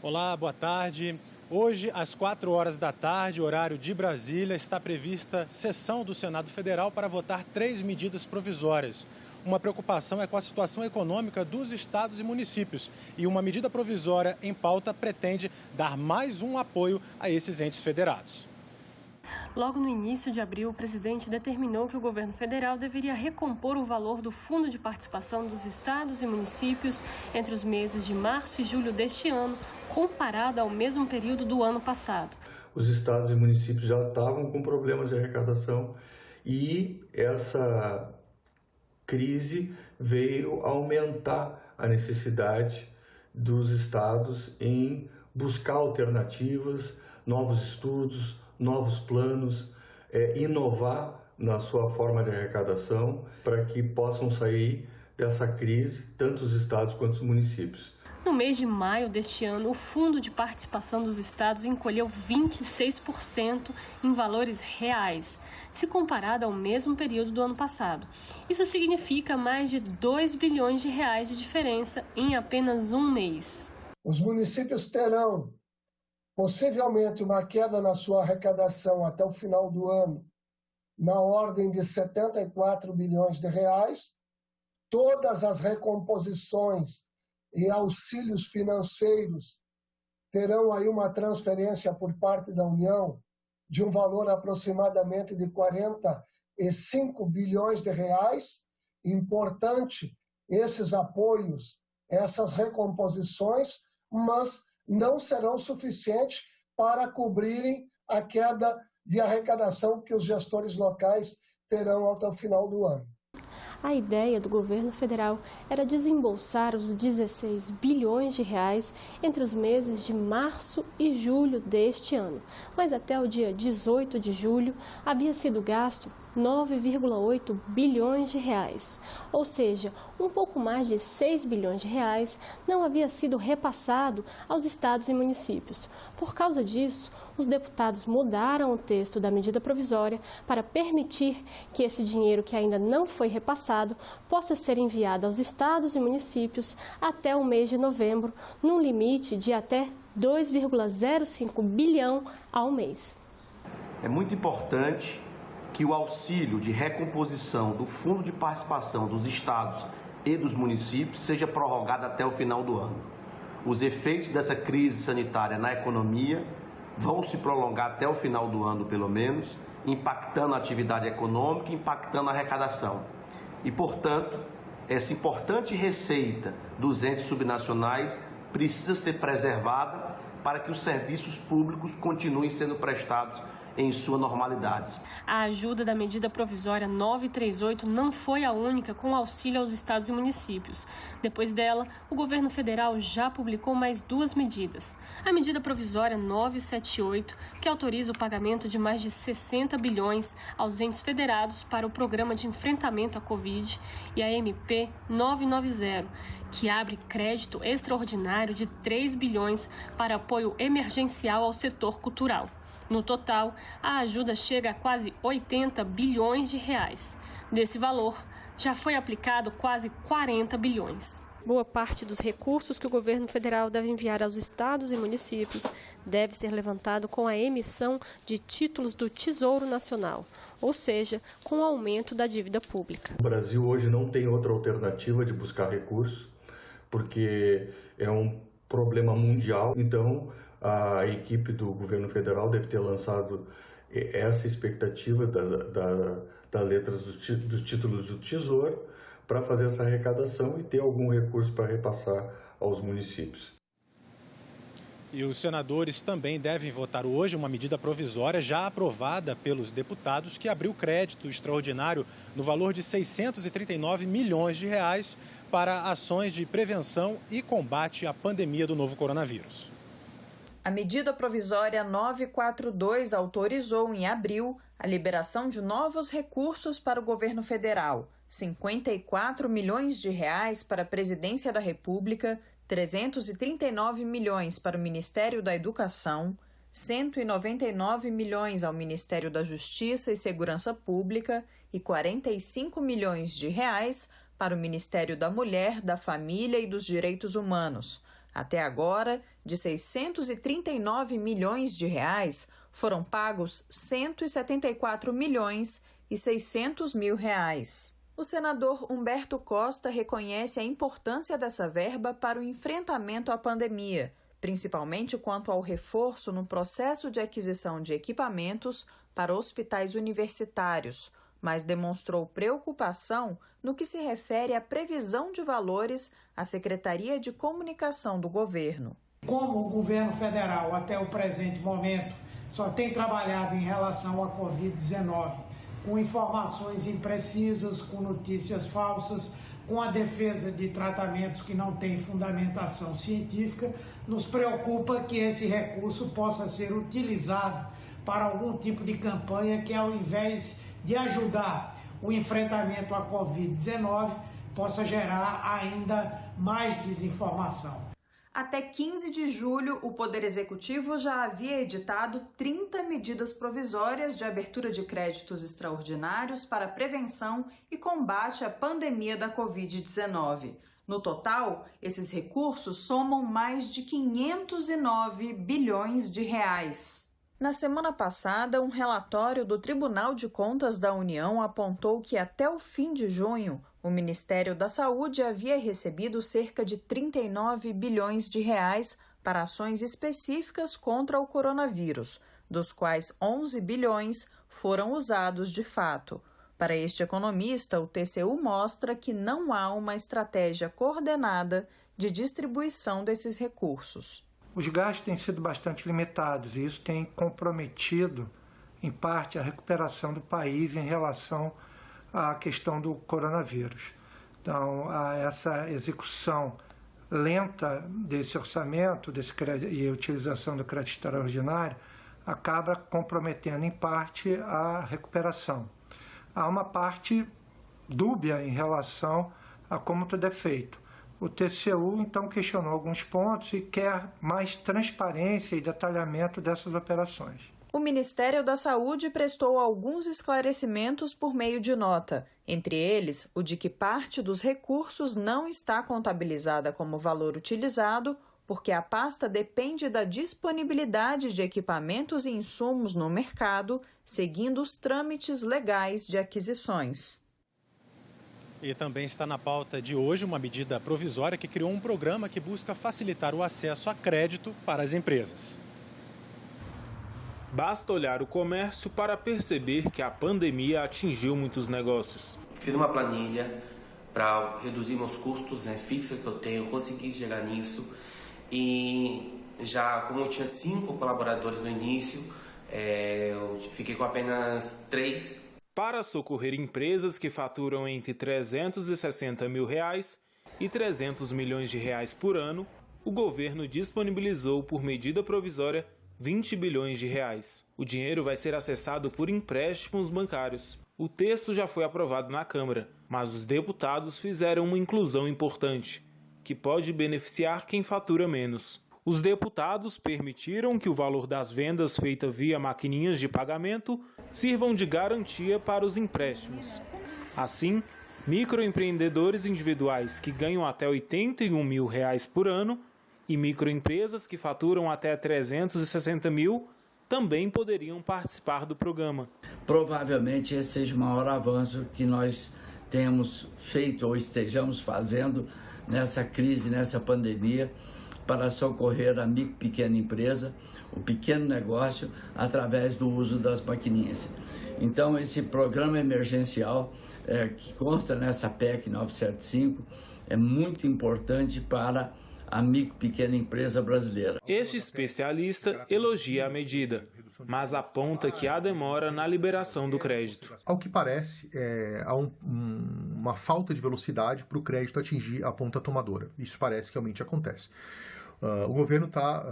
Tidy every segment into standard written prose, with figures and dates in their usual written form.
Olá, boa tarde. Hoje, às 4 horas da tarde, horário de Brasília, está prevista sessão do Senado Federal para votar 3 medidas provisórias. Uma preocupação é com a situação econômica dos estados e municípios. E uma medida provisória em pauta pretende dar mais um apoio a esses entes federados. Logo no início de abril, o presidente determinou que o governo federal deveria recompor o valor do Fundo de Participação dos Estados e Municípios entre os meses de março e julho deste ano, comparado ao mesmo período do ano passado. Os estados e municípios já estavam com problemas de arrecadação e essa crise veio aumentar a necessidade dos estados em buscar alternativas, novos estudos, novos planos, inovar na sua forma de arrecadação para que possam sair dessa crise, tanto os estados quanto os municípios. No mês de maio deste ano, o Fundo de Participação dos Estados encolheu 26% em valores reais, se comparado ao mesmo período do ano passado. Isso significa mais de 2 bilhões de reais de diferença em apenas um mês. Os municípios terão possivelmente uma queda na sua arrecadação até o final do ano, na ordem de 74 bilhões de reais. Todas as recomposições e auxílios financeiros terão aí uma transferência por parte da União de um valor aproximadamente de 45 bilhões de reais. Importante esses apoios, essas recomposições, mas não serão suficientes para cobrirem a queda de arrecadação que os gestores locais terão até o final do ano. A ideia do governo federal era desembolsar os 16 bilhões de reais entre os meses de março e julho deste ano. Mas até o dia 18 de julho havia sido gasto 9,8 bilhões de reais. Ou seja, um pouco mais de 6 bilhões de reais não havia sido repassado aos estados e municípios. Por causa disso, os deputados mudaram o texto da medida provisória para permitir que esse dinheiro que ainda não foi repassado possa ser enviado aos estados e municípios até o mês de novembro, num limite de até 2,05 bilhão ao mês. É muito importante que o auxílio de recomposição do Fundo de Participação dos estados e dos municípios seja prorrogado até o final do ano. Os efeitos dessa crise sanitária na economia vão se prolongar até o final do ano, pelo menos, impactando a atividade econômica, impactando a arrecadação. E, portanto, essa importante receita dos entes subnacionais precisa ser preservada para que os serviços públicos continuem sendo prestados em sua normalidade. A ajuda da medida provisória 938 não foi a única com auxílio aos estados e municípios. Depois dela, o governo federal já publicou mais 2 medidas. A medida provisória 978, que autoriza o pagamento de mais de 60 bilhões aos entes federados para o programa de enfrentamento à Covid, e a MP 990, que abre crédito extraordinário de 3 bilhões para apoio emergencial ao setor cultural. No total, a ajuda chega a quase 80 bilhões de reais. Desse valor, já foi aplicado quase 40 bilhões. Boa parte dos recursos que o governo federal deve enviar aos estados e municípios deve ser levantado com a emissão de títulos do Tesouro Nacional, ou seja, com o aumento da dívida pública. O Brasil hoje não tem outra alternativa de buscar recursos, porque é um problema mundial. Então, a equipe do governo federal deve ter lançado essa expectativa das letras dos títulos do Tesouro para fazer essa arrecadação e ter algum recurso para repassar aos municípios. E os senadores também devem votar hoje uma medida provisória já aprovada pelos deputados que abriu crédito extraordinário no valor de 639 milhões de reais para ações de prevenção e combate à pandemia do novo coronavírus. A medida provisória 942 autorizou em abril a liberação de novos recursos para o governo federal, 54 milhões de reais para a Presidência da República, 339 milhões para o Ministério da Educação, 199 milhões ao Ministério da Justiça e Segurança Pública e 45 milhões de reais para o Ministério da Mulher, da Família e dos Direitos Humanos. Até agora, de 639 milhões de reais, foram pagos 174 milhões e 600 mil reais. O senador Humberto Costa reconhece a importância dessa verba para o enfrentamento à pandemia, principalmente quanto ao reforço no processo de aquisição de equipamentos para hospitais universitários, mas demonstrou preocupação no que se refere à previsão de valores à Secretaria de Comunicação do governo. Como o governo federal, até o presente momento, só tem trabalhado em relação à Covid-19, com informações imprecisas, com notícias falsas, com a defesa de tratamentos que não têm fundamentação científica, nos preocupa que esse recurso possa ser utilizado para algum tipo de campanha que, ao invés de ajudar o enfrentamento à Covid-19, possa gerar ainda mais desinformação. Até 15 de julho, o Poder Executivo já havia editado 30 medidas provisórias de abertura de créditos extraordinários para prevenção e combate à pandemia da Covid-19. No total, esses recursos somam mais de 509 bilhões de reais. Na semana passada, um relatório do Tribunal de Contas da União apontou que até o fim de junho, o Ministério da Saúde havia recebido cerca de 39 bilhões de reais para ações específicas contra o coronavírus, dos quais 11 bilhões foram usados de fato. Para este economista, o TCU mostra que não há uma estratégia coordenada de distribuição desses recursos. Os gastos têm sido bastante limitados e isso tem comprometido, em parte, a recuperação do país em relação à questão do coronavírus. Então, essa execução lenta desse orçamento e a utilização do crédito extraordinário acaba comprometendo, em parte, a recuperação. Há uma parte dúbia em relação a como tudo é feito. O TCU, então, questionou alguns pontos e quer mais transparência e detalhamento dessas operações. O Ministério da Saúde prestou alguns esclarecimentos por meio de nota, entre eles o de que parte dos recursos não está contabilizada como valor utilizado, porque a pasta depende da disponibilidade de equipamentos e insumos no mercado, seguindo os trâmites legais de aquisições. E também está na pauta de hoje uma medida provisória que criou um programa que busca facilitar o acesso a crédito para as empresas. Basta olhar o comércio para perceber que a pandemia atingiu muitos negócios. Fiz uma planilha para reduzir meus custos fixos que eu tenho, consegui chegar nisso. E já, como eu tinha 5 colaboradores no início, eu fiquei com apenas 3. Para socorrer empresas que faturam entre R$360 mil e R$300 milhões por ano, o governo disponibilizou por medida provisória R$20 bilhões. O dinheiro vai ser acessado por empréstimos bancários. O texto já foi aprovado na Câmara, mas os deputados fizeram uma inclusão importante, que pode beneficiar quem fatura menos. Os deputados permitiram que o valor das vendas feitas via maquininhas de pagamento sirvam de garantia para os empréstimos. Assim, microempreendedores individuais que ganham até R$81 mil por ano e microempresas que faturam até R$360 mil também poderiam participar do programa. Provavelmente esse seja o maior avanço que nós temos feito ou estejamos fazendo nessa crise, nessa pandemia, para socorrer a micro e pequena empresa, o pequeno negócio, através do uso das maquininhas. Então, esse programa emergencial que consta nessa PEC 975 é muito importante para a micro e pequena empresa brasileira. Este especialista elogia a medida, mas aponta que há demora na liberação do crédito. Ao que parece, há uma falta de velocidade para o crédito atingir a ponta tomadora. Isso parece que realmente acontece. O governo está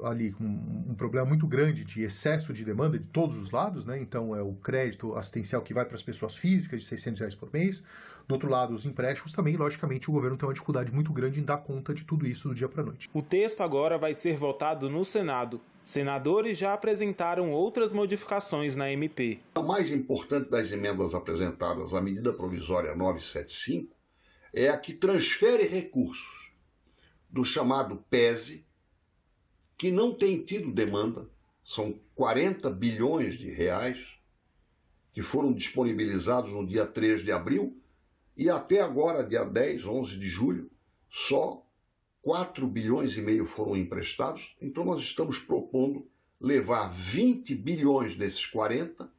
ali com um problema muito grande de excesso de demanda de todos os lados, né? Então é o crédito assistencial que vai para as pessoas físicas de R$600 por mês. Do outro lado, os empréstimos também, logicamente, o governo tem uma dificuldade muito grande em dar conta de tudo isso do dia para a noite. O texto agora vai ser votado no Senado. Senadores já apresentaram outras modificações na MP. A mais importante das emendas apresentadas à medida provisória 975 é a que transfere recursos do chamado PESE, que não tem tido demanda. São 40 bilhões de reais que foram disponibilizados no dia 3 de abril e até agora, dia 10, 11 de julho, só 4 bilhões e meio foram emprestados. Então nós estamos propondo levar 20 bilhões desses 40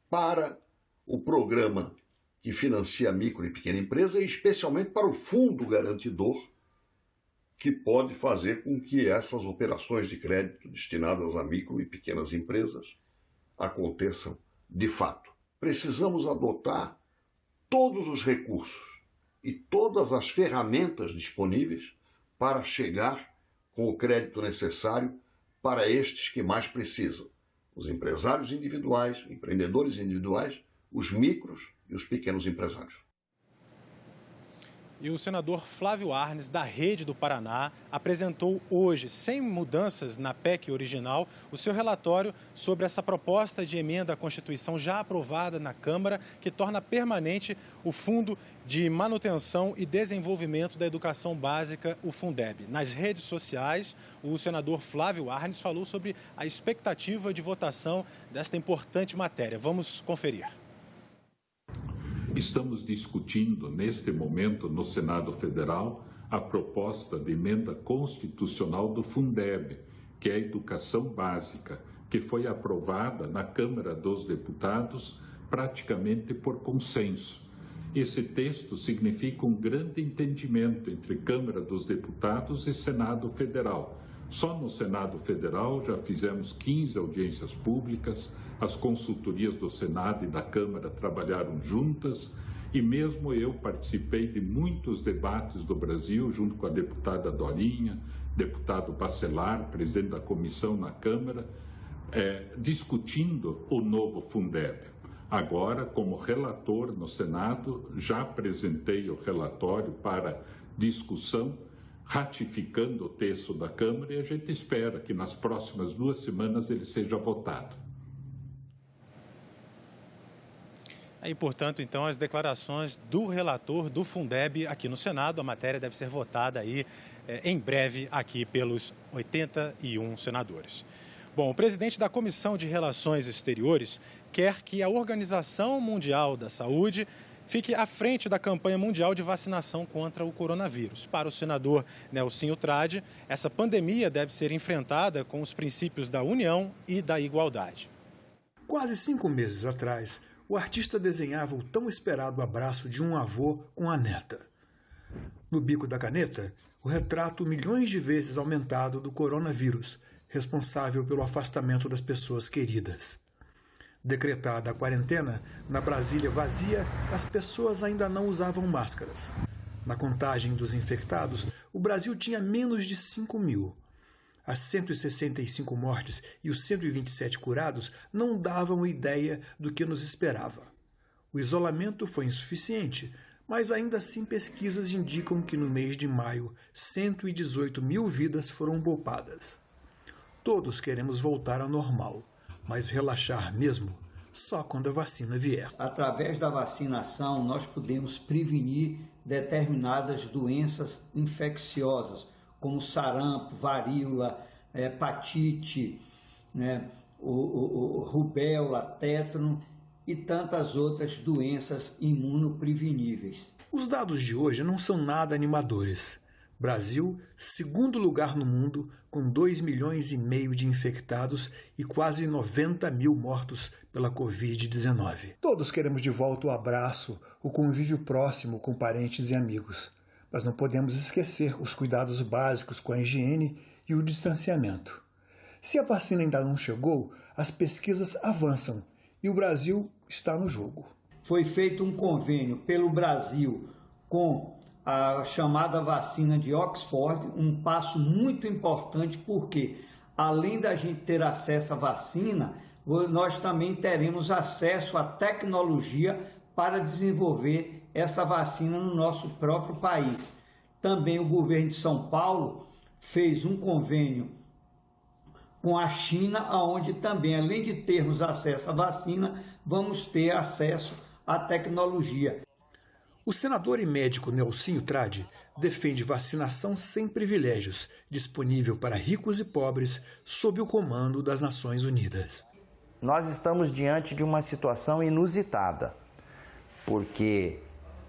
para o programa que financia micro e pequena empresa e especialmente para o fundo garantidor, que pode fazer com que essas operações de crédito destinadas a micro e pequenas empresas aconteçam de fato. Precisamos adotar todos os recursos e todas as ferramentas disponíveis para chegar com o crédito necessário para estes que mais precisam: os empresários individuais, empreendedores individuais, os micros e os pequenos empresários. E o senador Flávio Arnes, da Rede do Paraná, apresentou hoje, sem mudanças na PEC original, o seu relatório sobre essa proposta de emenda à Constituição já aprovada na Câmara, que torna permanente o Fundo de Manutenção e Desenvolvimento da Educação Básica, o Fundeb. Nas redes sociais, o senador Flávio Arnes falou sobre a expectativa de votação desta importante matéria. Vamos conferir. Estamos discutindo, neste momento, no Senado Federal, a proposta de emenda constitucional do Fundeb, que é a educação básica, que foi aprovada na Câmara dos Deputados praticamente por consenso. Esse texto significa um grande entendimento entre Câmara dos Deputados e Senado Federal. Só no Senado Federal já fizemos 15 audiências públicas, as consultorias do Senado e da Câmara trabalharam juntas e mesmo eu participei de muitos debates do Brasil, junto com a deputada Dorinha, deputado Bacelar, presidente da comissão na Câmara, discutindo o novo Fundeb. Agora, como relator no Senado, já apresentei o relatório para discussão, ratificando o texto da Câmara, e a gente espera que nas próximas 2 semanas ele seja votado. E, portanto, então, as declarações do relator do Fundeb aqui no Senado. A matéria deve ser votada aí em breve aqui pelos 81 senadores. Bom, o presidente da Comissão de Relações Exteriores quer que a Organização Mundial da Saúde fique à frente da campanha mundial de vacinação contra o coronavírus. Para o senador Nelsinho Trade, essa pandemia deve ser enfrentada com os princípios da união e da igualdade. Quase 5 meses atrás, o artista desenhava o tão esperado abraço de um avô com a neta. No bico da caneta, o retrato milhões de vezes aumentado do coronavírus, responsável pelo afastamento das pessoas queridas. Decretada a quarentena, na Brasília vazia, as pessoas ainda não usavam máscaras. Na contagem dos infectados, o Brasil tinha menos de 5.000. As 165 mortes e os 127 curados não davam ideia do que nos esperava. O isolamento foi insuficiente, mas ainda assim pesquisas indicam que no mês de maio, 118.000 vidas foram poupadas. Todos queremos voltar ao normal, mas relaxar mesmo só quando a vacina vier. Através da vacinação, nós podemos prevenir determinadas doenças infecciosas, como sarampo, varíola, hepatite, rubéola, tétano e tantas outras doenças imunopreveníveis. Os dados de hoje não são nada animadores. Brasil, segundo lugar no mundo, com 2,5 milhões de infectados e quase 90.000 mortos pela Covid-19. Todos queremos de volta o abraço, o convívio próximo com parentes e amigos. Mas não podemos esquecer os cuidados básicos com a higiene e o distanciamento. Se a vacina ainda não chegou, as pesquisas avançam e o Brasil está no jogo. Foi feito um convênio pelo Brasil com a chamada vacina de Oxford, um passo muito importante porque, além da gente ter acesso à vacina, nós também teremos acesso à tecnologia para desenvolver essa vacina no nosso próprio país. Também o governo de São Paulo fez um convênio com a China, onde também, além de termos acesso à vacina, vamos ter acesso à tecnologia. O senador e médico Nelsinho Trade defende vacinação sem privilégios, disponível para ricos e pobres, sob o comando das Nações Unidas. Nós estamos diante de uma situação inusitada, porque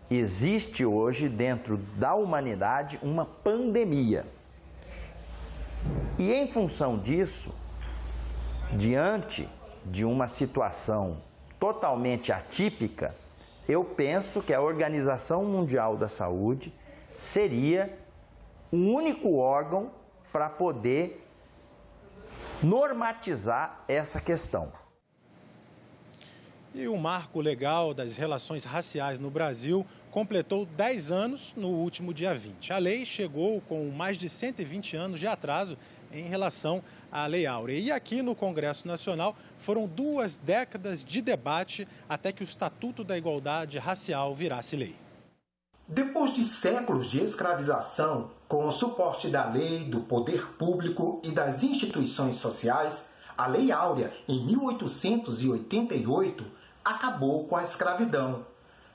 existe hoje dentro da humanidade uma pandemia. E em função disso, diante de uma situação totalmente atípica, eu penso que a Organização Mundial da Saúde seria o único órgão para poder normatizar essa questão. E o marco legal das relações raciais no Brasil completou 10 anos no último dia 20. A lei chegou com mais de 120 anos de atraso em relação à Lei Áurea. E aqui no Congresso Nacional foram 2 décadas de debate até que o Estatuto da Igualdade Racial virasse lei. Depois de séculos de escravização, com o suporte da lei, do poder público e das instituições sociais, a Lei Áurea, em 1888, acabou com a escravidão.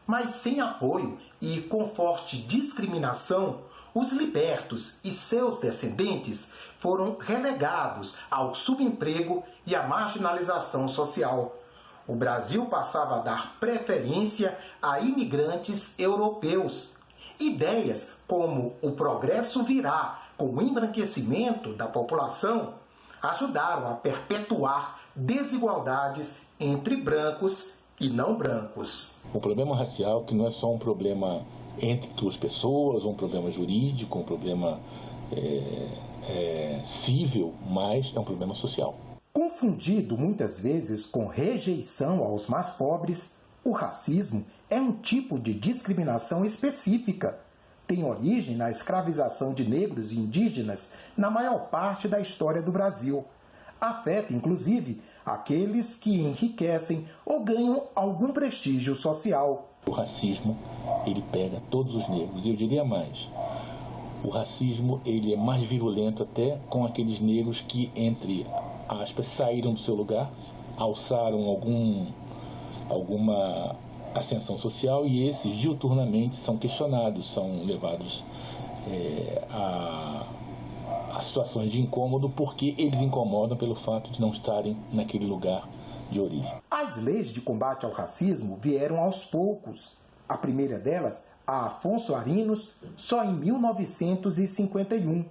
Mas sem apoio e com forte discriminação, os libertos e seus descendentes foram relegados ao subemprego e à marginalização social. O Brasil passava a dar preferência a imigrantes europeus. Ideias como o progresso virá com o embranquecimento da população ajudaram a perpetuar desigualdades entre brancos e não brancos. O problema racial, que não é só um problema entre duas pessoas, um problema jurídico, um problema cível, mas é um problema social. Confundido muitas vezes com rejeição aos mais pobres, o racismo é um tipo de discriminação específica. Tem origem na escravização de negros e indígenas na maior parte da história do Brasil. Afeta, inclusive, aqueles que enriquecem ou ganham algum prestígio social. O racismo, ele pega todos os negros, e eu diria mais. O racismo, ele é mais virulento até com aqueles negros que, entre aspas, saíram do seu lugar, alçaram alguma ascensão social, e esses diuturnamente são questionados, são levados a situações de incômodo, porque eles incomodam pelo fato de não estarem naquele lugar de origem. As leis de combate ao racismo vieram aos poucos. A primeira delas, a Afonso Arinos, só em 1951.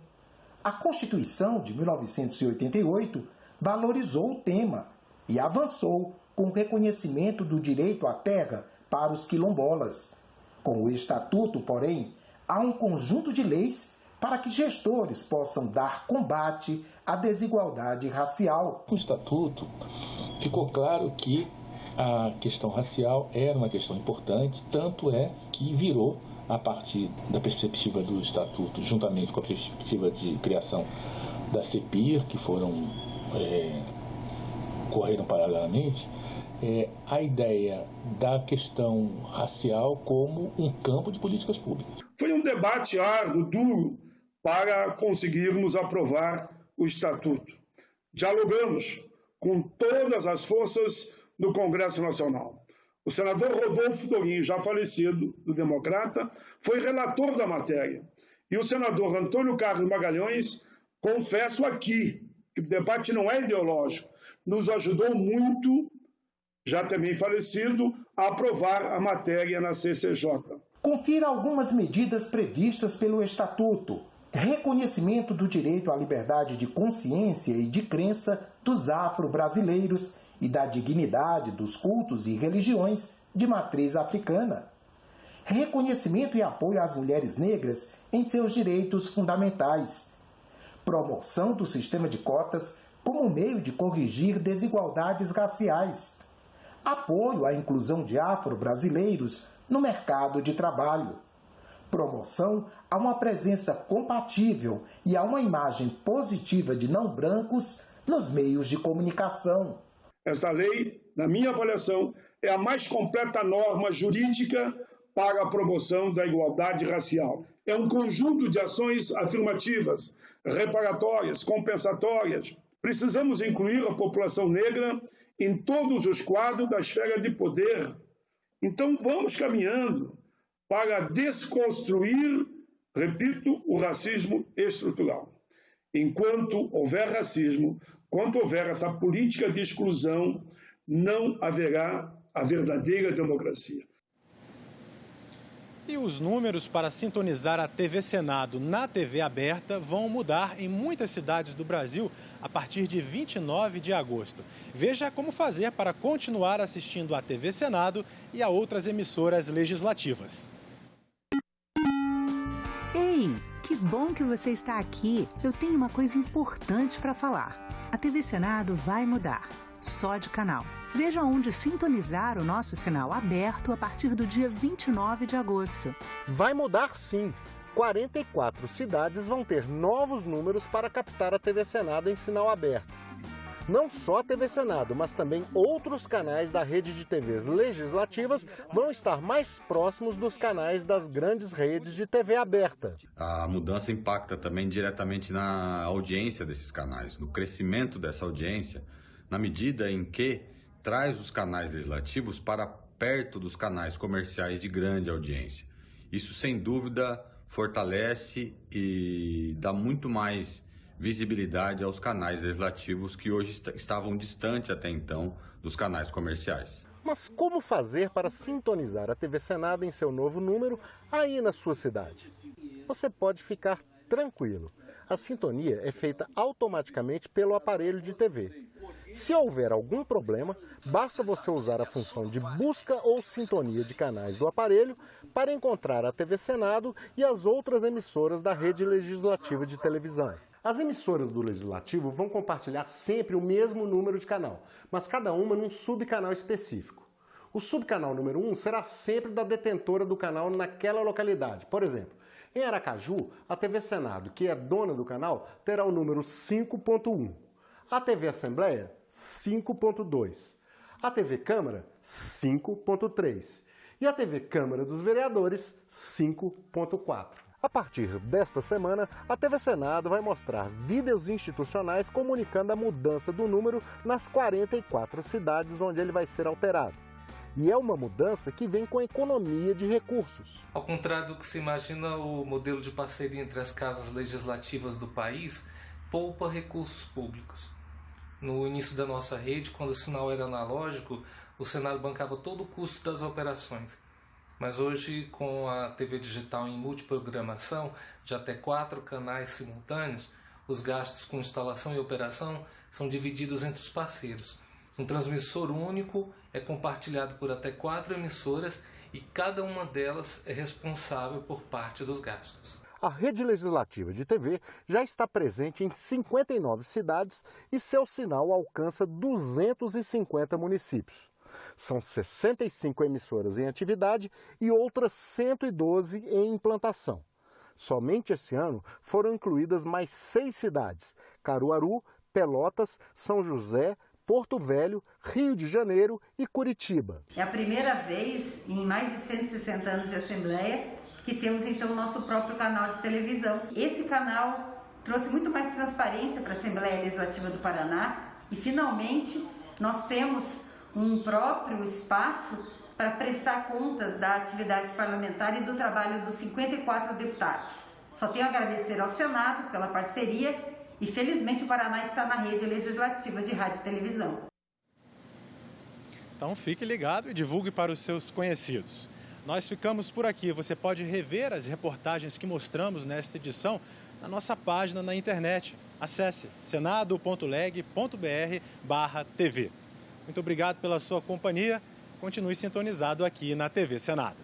A Constituição de 1988 valorizou o tema e avançou com o reconhecimento do direito à terra para os quilombolas. Com o Estatuto, porém, há um conjunto de leis para que gestores possam dar combate à desigualdade racial. Com o Estatuto, ficou claro que a questão racial era uma questão importante, tanto é que virou, a partir da perspectiva do Estatuto, juntamente com a perspectiva de criação da CEPIR, que correram paralelamente, a ideia da questão racial como um campo de políticas públicas. Foi um debate árduo, duro, para conseguirmos aprovar o Estatuto. Dialogamos com todas as forças do Congresso Nacional. O senador Rodolfo Torim, já falecido, do Democrata, foi relator da matéria. E o senador Antônio Carlos Magalhães, confesso aqui, que o debate não é ideológico, nos ajudou muito, já também falecido, a aprovar a matéria na CCJ. Confira algumas medidas previstas pelo Estatuto. Reconhecimento do direito à liberdade de consciência e de crença dos afro-brasileiros e da dignidade dos cultos e religiões de matriz africana. Reconhecimento e apoio às mulheres negras em seus direitos fundamentais. Promoção do sistema de cotas como meio de corrigir desigualdades raciais. Apoio à inclusão de afro-brasileiros no mercado de trabalho. Promoção a uma presença compatível e a uma imagem positiva de não brancos nos meios de comunicação. Essa lei, na minha avaliação, é a mais completa norma jurídica para a promoção da igualdade racial. É um conjunto de ações afirmativas, reparatórias, compensatórias. Precisamos incluir a população negra em todos os quadros da esfera de poder. Então vamos caminhando para desconstruir Repito, o racismo estrutural. Enquanto houver racismo, enquanto houver essa política de exclusão, não haverá a verdadeira democracia. E os números para sintonizar a TV Senado na TV aberta vão mudar em muitas cidades do Brasil a partir de 29 de agosto. Veja como fazer para continuar assistindo à TV Senado e a outras emissoras legislativas. Ei, que bom que você está aqui. Eu tenho uma coisa importante para falar. A TV Senado vai mudar, só de canal. Veja onde sintonizar o nosso sinal aberto a partir do dia 29 de agosto. Vai mudar sim. 44 cidades vão ter novos números para captar a TV Senado em sinal aberto. Não só a TV Senado, mas também outros canais da rede de TVs legislativas vão estar mais próximos dos canais das grandes redes de TV aberta. A mudança impacta também diretamente na audiência desses canais, no crescimento dessa audiência, na medida em que traz os canais legislativos para perto dos canais comerciais de grande audiência. Isso, sem dúvida, fortalece e dá muito mais visibilidade aos canais legislativos que hoje estavam distantes até então dos canais comerciais. Mas como fazer para sintonizar a TV Senado em seu novo número aí na sua cidade? Você pode ficar tranquilo. A sintonia é feita automaticamente pelo aparelho de TV. Se houver algum problema, basta você usar a função de busca ou sintonia de canais do aparelho para encontrar a TV Senado e as outras emissoras da rede legislativa de televisão. As emissoras do Legislativo vão compartilhar sempre o mesmo número de canal, mas cada uma num subcanal específico. O subcanal número 1 será sempre da detentora do canal naquela localidade. Por exemplo, em Aracaju, a TV Senado, que é dona do canal, terá o número 5.1. A TV Assembleia, 5.2. A TV Câmara, 5.3. E a TV Câmara dos Vereadores, 5.4. A partir desta semana, a TV Senado vai mostrar vídeos institucionais comunicando a mudança do número nas 44 cidades onde ele vai ser alterado. E é uma mudança que vem com economia de recursos. Ao contrário do que se imagina, o modelo de parceria entre as casas legislativas do país poupa recursos públicos. No início da nossa rede, quando o sinal era analógico, o Senado bancava todo o custo das operações. Mas hoje, com a TV digital em multiprogramação, de até 4 canais simultâneos, os gastos com instalação e operação são divididos entre os parceiros. Um transmissor único é compartilhado por até 4 emissoras e cada uma delas é responsável por parte dos gastos. A rede legislativa de TV já está presente em 59 cidades e seu sinal alcança 250 municípios. São 65 emissoras em atividade e outras 112 em implantação. Somente esse ano foram incluídas mais 6 cidades: Caruaru, Pelotas, São José, Porto Velho, Rio de Janeiro e Curitiba. É a primeira vez em mais de 160 anos de Assembleia que temos então o nosso próprio canal de televisão. Esse canal trouxe muito mais transparência para a Assembleia Legislativa do Paraná e finalmente nós temos um próprio espaço para prestar contas da atividade parlamentar e do trabalho dos 54 deputados. Só tenho a agradecer ao Senado pela parceria e felizmente o Paraná está na rede legislativa de rádio e televisão. Então fique ligado e divulgue para os seus conhecidos. Nós ficamos por aqui. Você pode rever as reportagens que mostramos nesta edição na nossa página na internet. Acesse senado.leg.br/TV. Muito obrigado pela sua companhia. Continue sintonizado aqui na TV Senado.